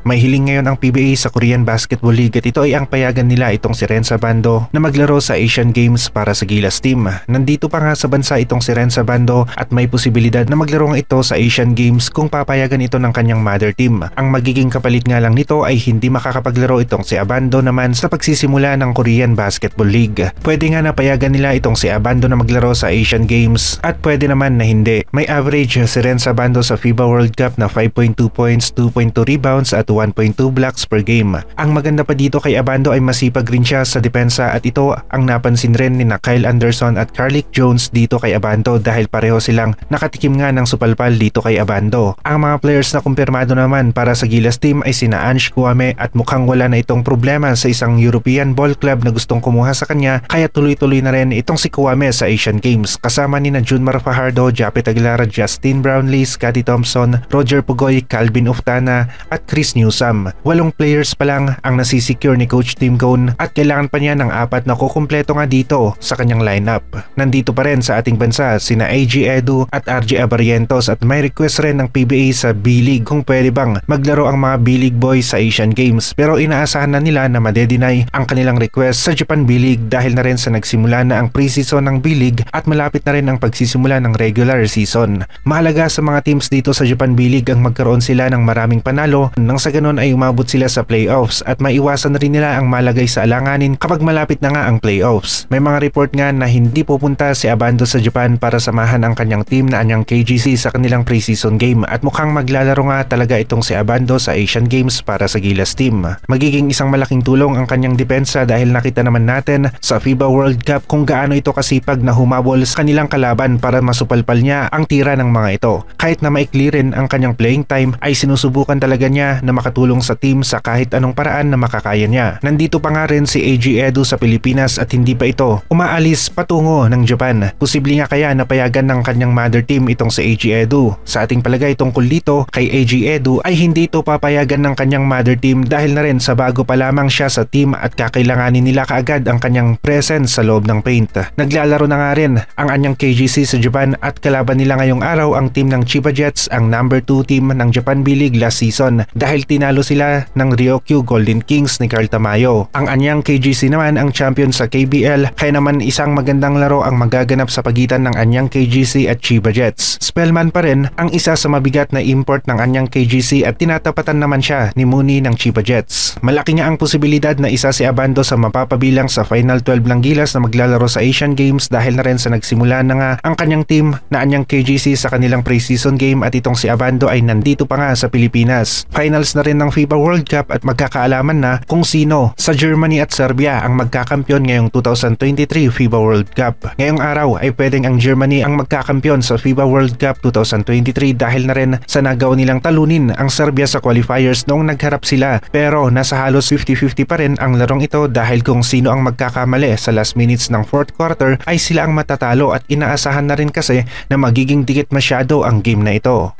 May hiling ngayon ang PBA sa Korean Basketball League at ito ay ang payagan nila itong si Rensa Bando na maglaro sa Asian Games para sa Gilas team. Nandito pa nga sa bansa itong si Rensa Bando at may posibilidad na maglaro nga ito sa Asian Games kung papayagan ito ng kanyang mother team. Ang magiging kapalit nga lang nito ay hindi makakapaglaro itong si Abando naman sa pagsisimula ng Korean Basketball League. Pwede nga napayagan nila itong si Abando na maglaro sa Asian Games at pwede naman na hindi. May average si Rensa Bando sa FIBA World Cup na 5.2 points, 2.2 rebounds at 1.2 blocks per game. Ang maganda pa dito kay Abando ay masipag rin siya sa depensa at ito ang napansin rin ni Kyle Anderson at Carlik Jones dito kay Abando dahil pareho silang nakatikim nga ng supalpal dito kay Abando. Ang mga players na kumpirmado naman para sa Gilas team ay sina Ange Kouame at mukhang wala na itong problema sa isang European ball club na gustong kumuha sa kanya kaya tuloy-tuloy na rin itong si Kouame sa Asian Games kasama ni Junmar Fajardo, Japet Aguilar, Justin Brownlee, Scottie Thompson, Roger Pugoy, Calvin Uftana at Chris Newsome. 8 players pa lang ang nasisecure ni Coach Tim Cone at kailangan pa niya ng 4 na kukumpleto nga dito sa kanyang lineup. Nandito pa rin sa ating bansa sina AG Edu at RJ Abarientos at may request rin ng PBA sa B-League kung pwede bang maglaro ang mga B-League boys sa Asian Games pero inaasahan na nila na madedenay ang kanilang request sa Japan B-League dahil na rin sa nagsimula na ang preseason ng B-League at malapit na rin ang pagsisimula ng regular season. Mahalaga sa mga teams dito sa Japan B-League ang magkaroon sila ng maraming panalo nang sa ganun ay umabot sila sa playoffs at maiwasan na rin nila ang malagay sa alanganin kapag malapit na nga ang playoffs. May mga report nga na hindi pupunta si Abando sa Japan para samahan ang kanyang team na anyang KGC sa kanilang preseason game at mukhang maglalaro nga talaga itong si Abando sa Asian Games para sa Gilas team. Magiging isang malaking tulong ang kanyang depensa dahil nakita naman natin sa FIBA World Cup kung gaano ito kasipag na humabol sa kanilang kalaban para masupalpal niya ang tira ng mga ito. Kahit na maikli rin ang kanyang playing time ay sinusubukan talaga niya na makatulong sa team sa kahit anong paraan na makakaya niya. Nandito pa nga rin si AG Edu sa Pilipinas at hindi pa ito umaalis patungo ng Japan. Posible nga kaya napayagan ng kanyang mother team itong si AG Edu. Sa ating palagay tungkol dito kay AG Edu ay hindi ito papayagan ng kanyang mother team dahil na rin sa bago pa lamang siya sa team at kakailanganin nila kaagad ang kanyang presence sa loob ng paint. Naglalaro na nga rin ang anyang KGC sa Japan at kalaban nila ngayong araw ang team ng Chiba Jets, ang number 2 team ng Japan B-League last season dahil tinalo sila ng Ryokyu Golden Kings ni Carl Tamayo. Ang anyang KGC naman ang champion sa KBL kaya naman isang magandang laro ang magaganap sa pagitan ng anyang KGC at Chiba Jets. Spellman pa rin ang isa sa mabigat na import ng anyang KGC at tinatapatan naman siya ni Mooney ng Chiba Jets. Malaki nga ang posibilidad na isa si Abando sa mapapabilang sa Final 12 ng Gilas na maglalaro sa Asian Games dahil na rin sa nagsimula na nga ang kanyang team na anyang KGC sa kanilang preseason game at itong si Abando ay nandito pa nga sa Pilipinas. Finals na rin ng FIBA World Cup at magkakaalaman na kung sino sa Germany at Serbia ang magkakampyon ngayong 2023 FIBA World Cup. Ngayong araw ay pwedeng ang Germany ang magkakampyon sa FIBA World Cup 2023 dahil na rin sa nagawa nilang talunin ang Serbia sa qualifiers noong nagharap sila pero nasa halos 50-50 pa rin ang larong ito dahil kung sino ang magkakamali sa last minutes ng 4th quarter ay sila ang matatalo at inaasahan na rin kasi na magiging dikit masyado ang game na ito.